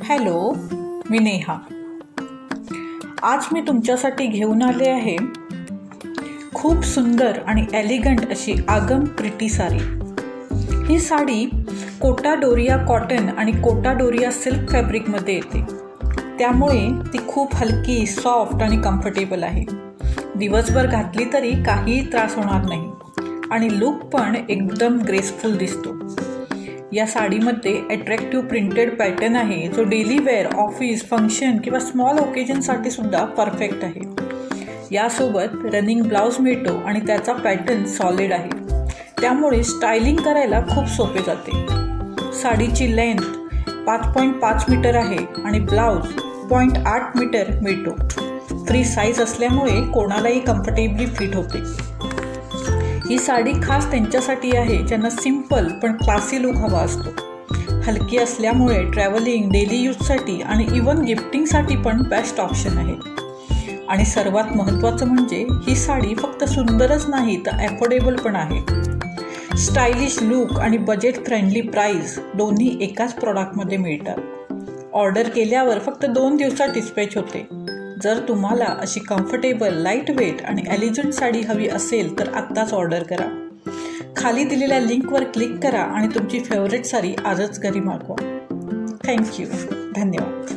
Hello, मी नेहा. आज मी तुमच्यासाठी घेऊन आले आहे खूप सुंदर आणि एलिगंट अशी आगम प्रिटी साडी. ही साडी कोटा डोरिया कॉटन आणि कोटा डोरिया सिल्क फॅब्रिकमध्ये येते. त्यामुळे ती खूप हलकी, सॉफ्ट आणि कम्फर्टेबल आहे. दिवसभर घातली तरी काहीही त्रास होणार नाही आणि लुक पण एकदम ग्रेसफुल दिसतो. या साडीमध्ये अट्रॅक्टिव्ह प्रिंटेड पॅटर्न आहे, जो डेली वेअर, ऑफिस, फंक्शन किंवा स्मॉल ओकेजनसाठी सुद्धा परफेक्ट आहे. यासोबत रनिंग ब्लाऊज मिळतो आणि त्याचा पॅटर्न सॉलिड आहे, त्यामुळे स्टायलिंग करायला खूप सोपे जाते. साडीची लेंथ 5.5 मीटर आहे आणि ब्लाऊज 0.8 मीटर मिळतो. फ्री साईज असल्यामुळे कोणालाही कम्फर्टेबली फिट होते. ही साडी खास त्यांच्यासाठी आहे ज्यांना सिंपल पण क्लासी लुक हवा असतो. हलकी असल्यामुळे ट्रॅव्हलिंग, डेली यूजसाठी आणि इवन गिफ्टिंगसाठी पण बेस्ट ऑप्शन आहे. आणि सर्वात महत्त्वाचं म्हणजे ही साडी फक्त सुंदरच नाही तर अफोर्डेबल पण आहे. स्टायलिश लुक आणि बजेट फ्रेंडली प्राईस दोन्ही एकाच प्रॉडक्टमध्ये मिळतात. ऑर्डर केल्यावर फक्त 2 दिवसात डिस्पॅच होते. जर तुम्हाला अशी कम्फर्टेबल, लाईट वेट आणि एलिगंट साडी हवी असेल तर आत्ताच ऑर्डर करा. खाली दिलेल्या लिंकवर क्लिक करा आणि तुमची फेवरेट साडी आजच घरी मागवा. थँक्यू. धन्यवाद.